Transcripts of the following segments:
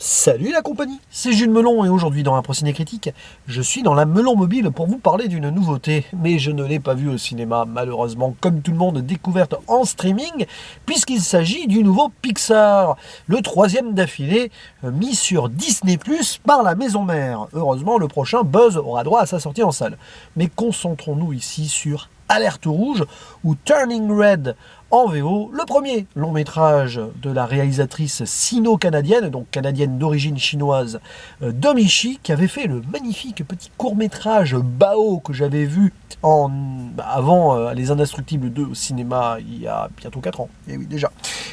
Salut la compagnie, c'est Jules Melon et aujourd'hui dans Impro Ciné Critique, je suis dans la Melon Mobile pour vous parler d'une nouveauté, mais je ne l'ai pas vue au cinéma, malheureusement, comme tout le monde, découverte en streaming, puisqu'il s'agit du nouveau Pixar, le troisième d'affilée, mis sur Disney+, par la maison mère. Heureusement, le prochain Buzz aura droit à sa sortie en salle. Mais concentrons-nous ici sur Alerte Rouge ou Turning Red en VO, le premier long métrage de la réalisatrice sino-canadienne, donc canadienne d'origine chinoise, Domichi, qui avait fait le magnifique petit court-métrage Bao que j'avais vu avant Les Indestructibles 2 au cinéma il y a bientôt 4 ans. Et oui, déjà.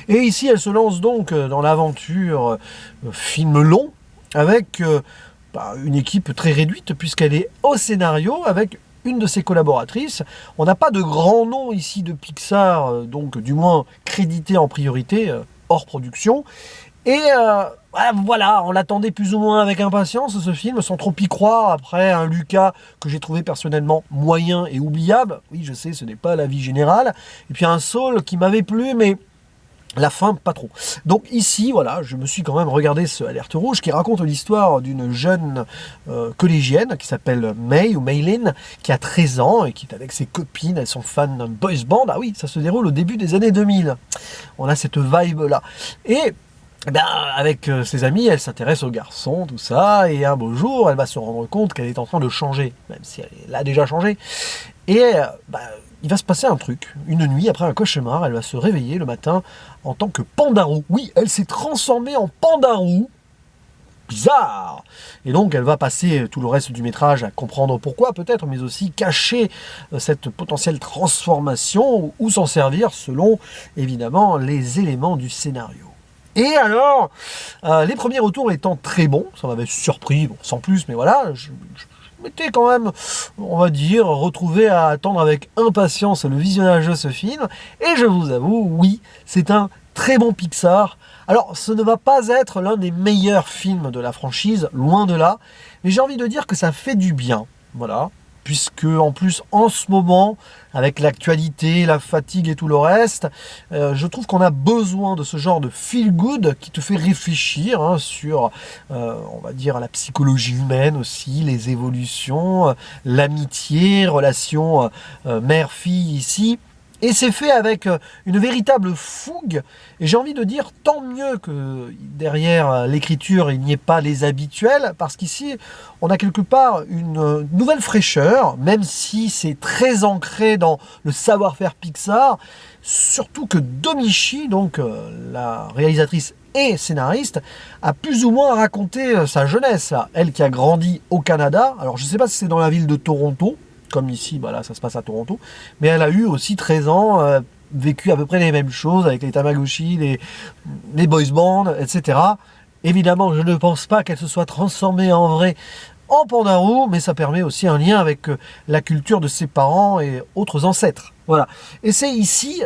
Et ici, elle se lance donc dans l'aventure film long avec une équipe très réduite puisqu'elle est au scénario avec une de ses collaboratrices. On n'a pas de grand nom ici de Pixar, donc du moins crédité en priorité, hors production. Et voilà, on l'attendait plus ou moins avec impatience ce film, sans trop y croire, après un Lucas que j'ai trouvé personnellement moyen et oubliable. Oui, je sais, ce n'est pas l'avis général. Et puis un Soul qui m'avait plu, mais la fin, pas trop. Donc ici, voilà, je me suis quand même regardé ce Alerte Rouge qui raconte l'histoire d'une jeune collégienne qui s'appelle May ou Maylin, qui a 13 ans et qui est avec ses copines, elles sont fans d'un boys band. Ah oui, ça se déroule au début des années 2000. On a cette vibe-là. Et avec ses amis, elle s'intéresse aux garçons, tout ça, et un beau jour, elle va se rendre compte qu'elle est en train de changer, même si elle a déjà changé. Et il va se passer un truc. Une nuit, après un cauchemar, elle va se réveiller le matin en tant que pandarou. Oui, elle s'est transformée en pandarou. Bizarre. Et donc, elle va passer tout le reste du métrage à comprendre pourquoi, peut-être, mais aussi cacher cette potentielle transformation ou s'en servir selon, évidemment, les éléments du scénario. Et alors, les premiers retours étant très bons, ça m'avait surpris, bon, sans plus, mais voilà, je m'étais quand même, on va dire, retrouvé à attendre avec impatience le visionnage de ce film, et je vous avoue, oui, c'est un très bon Pixar. Alors, ce ne va pas être l'un des meilleurs films de la franchise, loin de là, mais j'ai envie de dire que ça fait du bien, voilà. Puisque en plus en ce moment, avec l'actualité, la fatigue et tout le reste, je trouve qu'on a besoin de ce genre de feel good qui te fait réfléchir sur, on va dire, la psychologie humaine aussi, les évolutions, l'amitié, relation mère-fille ici. Et c'est fait avec une véritable fougue. Et j'ai envie de dire, tant mieux que derrière l'écriture, il n'y ait pas les habituels, parce qu'ici, on a quelque part une nouvelle fraîcheur, même si c'est très ancré dans le savoir-faire Pixar. Surtout que Domichi, donc la réalisatrice et scénariste, a plus ou moins raconté sa jeunesse. Elle qui a grandi au Canada. Alors, je ne sais pas si c'est dans la ville de Toronto, comme ici, là, ça se passe à Toronto. Mais elle a eu aussi 13 ans, vécu à peu près les mêmes choses avec les Tamagotchi, les boys bands, etc. Évidemment, je ne pense pas qu'elle se soit transformée en vrai en pandarou, mais ça permet aussi un lien avec la culture de ses parents et autres ancêtres. Voilà. Et c'est ici,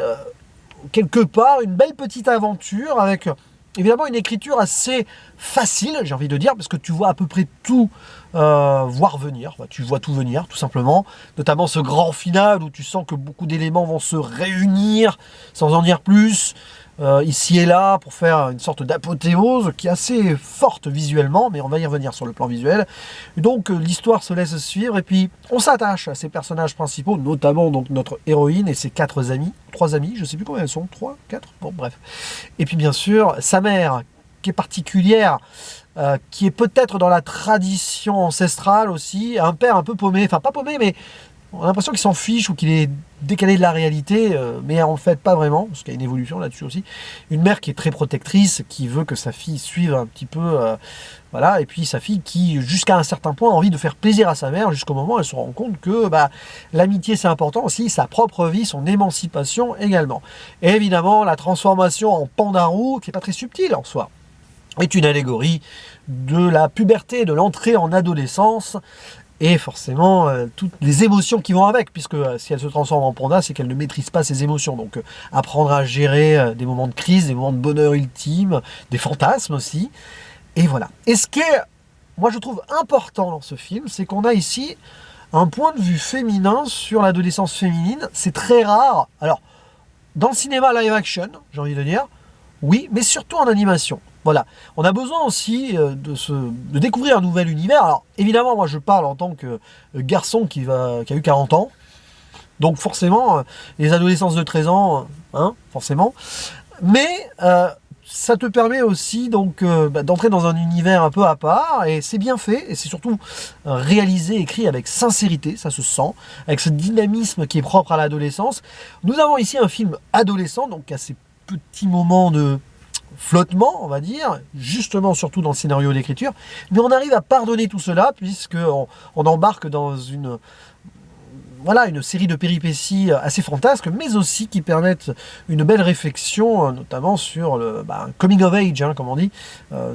quelque part, une belle petite aventure avec évidemment une écriture assez facile, j'ai envie de dire, parce que tu vois à peu près tout voir venir, tu vois tout venir tout simplement, notamment ce grand final où tu sens que beaucoup d'éléments vont se réunir sans en dire plus, ici et là, pour faire une sorte d'apothéose qui est assez forte visuellement, mais on va y revenir sur le plan visuel. Donc l'histoire se laisse suivre et puis on s'attache à ces personnages principaux, notamment donc notre héroïne et ses 3 amis, je sais plus combien elles sont, 3, 4, bon bref. Et puis bien sûr, sa mère, qui est particulière, qui est peut-être dans la tradition ancestrale aussi, un père un peu paumé, enfin pas paumé, mais on a l'impression qu'il s'en fiche ou qu'il est décalé de la réalité, mais en fait pas vraiment, parce qu'il y a une évolution là-dessus aussi. Une mère qui est très protectrice, qui veut que sa fille suive un petit peu, voilà, et puis sa fille qui, jusqu'à un certain point, a envie de faire plaisir à sa mère, jusqu'au moment où elle se rend compte que l'amitié c'est important aussi, sa propre vie, son émancipation également. Et évidemment, la transformation en pandarou, qui n'est pas très subtile en soi, est une allégorie de la puberté, de l'entrée en adolescence, et forcément toutes les émotions qui vont avec, puisque si elle se transforme en panda, c'est qu'elle ne maîtrise pas ses émotions. Donc apprendre à gérer des moments de crise, des moments de bonheur ultime, des fantasmes aussi. Et voilà. Et ce qui est, moi je trouve important dans ce film, c'est qu'on a ici un point de vue féminin sur l'adolescence féminine. C'est très rare. Alors, dans le cinéma live action, j'ai envie de dire, oui, mais surtout en animation. Voilà. On a besoin aussi de découvrir un nouvel univers. Alors, évidemment, moi, je parle en tant que garçon qui a eu 40 ans. Donc, forcément, les adolescences de 13 ans, hein, forcément. Mais ça te permet aussi donc d'entrer dans un univers un peu à part, et c'est bien fait, et c'est surtout réalisé, écrit avec sincérité, ça se sent, avec ce dynamisme qui est propre à l'adolescence. Nous avons ici un film adolescent, donc à ces petits moments de flottement, on va dire, justement surtout dans le scénario d'écriture, mais on arrive à pardonner tout cela, puisqu'on embarque dans une série de péripéties assez fantasques, mais aussi qui permettent une belle réflexion, notamment sur le coming of age, hein, comme on dit,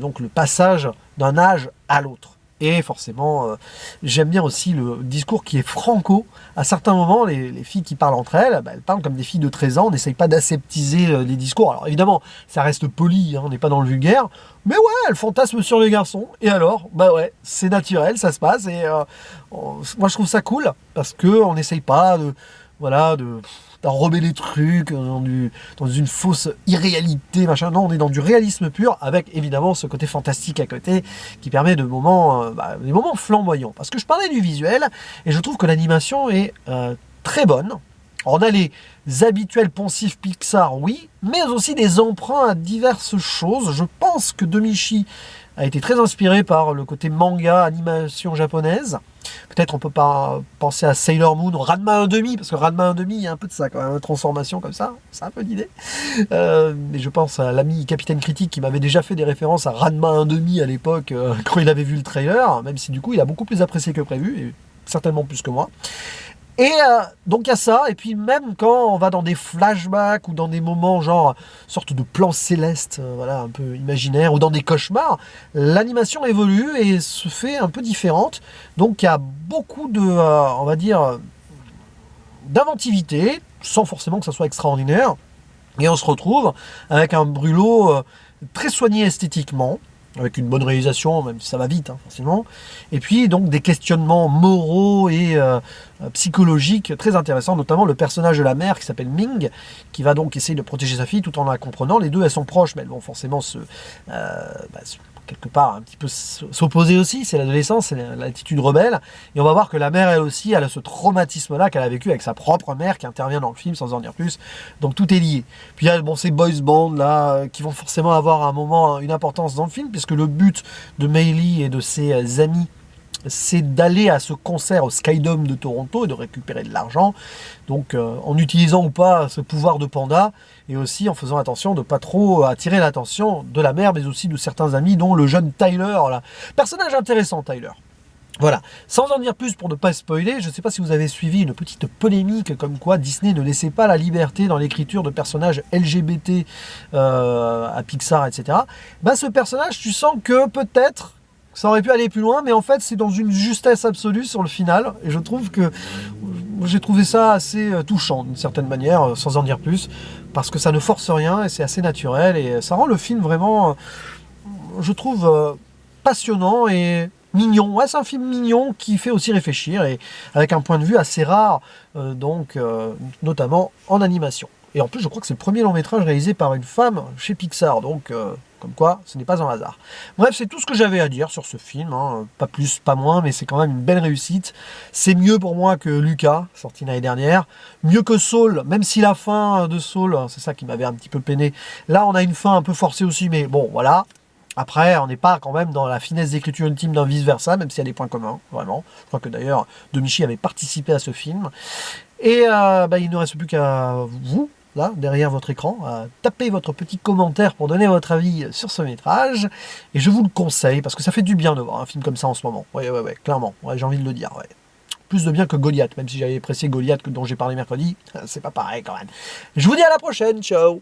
donc le passage d'un âge à l'autre. Et forcément, j'aime bien aussi le discours qui est franco. À certains moments, les filles qui parlent entre elles, elles parlent comme des filles de 13 ans, on n'essaye pas d'aseptiser les discours. Alors évidemment, ça reste poli, hein, on n'est pas dans le vulgaire, mais ouais, elles fantasment sur les garçons. Et alors, c'est naturel, ça se passe, et moi je trouve ça cool, parce qu'on n'essaye pas d'enrober les trucs dans une fausse irréalité, machin. Non, on est dans du réalisme pur, avec évidemment ce côté fantastique à côté, qui permet des moments flamboyants. Parce que je parlais du visuel, et je trouve que l'animation est très bonne. On a les habituels poncifs Pixar, oui, mais aussi des emprunts à diverses choses. Je pense que Domichi a été très inspiré par le côté manga, animation japonaise. Peut-être on peut pas penser à Sailor Moon, Ranma 1,5, parce que Ranma 1,5, il y a un peu de ça quand même, une transformation comme ça, c'est un peu l'idée. Mais je pense à l'ami Capitaine Critique qui m'avait déjà fait des références à Ranma 1,5 à l'époque, quand il avait vu le trailer, même si du coup il a beaucoup plus apprécié que prévu, et certainement plus que moi. Et donc il y a ça, et puis même quand on va dans des flashbacks ou dans des moments genre sorte de plan céleste, un peu imaginaire, ou dans des cauchemars, l'animation évolue et se fait un peu différente. Donc il y a beaucoup de, on va dire, d'inventivité, sans forcément que ça soit extraordinaire. Et on se retrouve avec un brûlot très soigné esthétiquement, avec une bonne réalisation, même si ça va vite, hein, forcément. Et puis, donc, des questionnements moraux et psychologiques très intéressants, notamment le personnage de la mère qui s'appelle Ming, qui va donc essayer de protéger sa fille tout en la comprenant. Les deux, elles sont proches, mais elles vont forcément quelque part un petit peu s'opposer aussi. C'est l'adolescence, c'est l'attitude rebelle. Et on va voir que la mère, elle aussi, elle a ce traumatisme-là qu'elle a vécu avec sa propre mère qui intervient dans le film sans en dire plus. Donc tout est lié. Puis il y a ces boys bands là qui vont forcément avoir un moment, une importance dans le film, puisque le but de Meili et de ses amis, c'est d'aller à ce concert au Skydome de Toronto et de récupérer de l'argent, donc en utilisant ou pas ce pouvoir de panda, et aussi en faisant attention de ne pas trop attirer l'attention de la mère, mais aussi de certains amis, dont le jeune Tyler, là. Personnage intéressant, Tyler. Voilà, sans en dire plus pour ne pas spoiler, je ne sais pas si vous avez suivi une petite polémique comme quoi Disney ne laissait pas la liberté dans l'écriture de personnages LGBT à Pixar, etc. Ce personnage, tu sens que peut-être ça aurait pu aller plus loin, mais en fait c'est dans une justesse absolue sur le final, et je trouve que j'ai trouvé ça assez touchant d'une certaine manière, sans en dire plus, parce que ça ne force rien et c'est assez naturel, et ça rend le film vraiment, je trouve, passionnant et mignon. Ouais, c'est un film mignon qui fait aussi réfléchir, et avec un point de vue assez rare, notamment en animation. Et en plus, je crois que c'est le premier long métrage réalisé par une femme chez Pixar, donc comme quoi, ce n'est pas un hasard. Bref, c'est tout ce que j'avais à dire sur ce film, hein. Pas plus, pas moins, mais c'est quand même une belle réussite. C'est mieux pour moi que Luca, sorti l'année dernière. Mieux que Soul, même si la fin de Soul, c'est ça qui m'avait un petit peu peiné. Là, on a une fin un peu forcée aussi, mais bon, voilà. Après, on n'est pas quand même dans la finesse d'écriture ultime d'un vice-versa, même s'il y a des points communs, vraiment. Je crois que d'ailleurs, Domichi avait participé à ce film. Et il ne reste plus qu'à vous, là, derrière votre écran, tapez votre petit commentaire pour donner votre avis sur ce métrage. Et je vous le conseille, parce que ça fait du bien de voir un film comme ça en ce moment. Ouais, clairement. Ouais, j'ai envie de le dire, ouais. Plus de bien que Goliath, même si j'avais apprécié Goliath dont j'ai parlé mercredi, c'est pas pareil quand même. Je vous dis à la prochaine, ciao!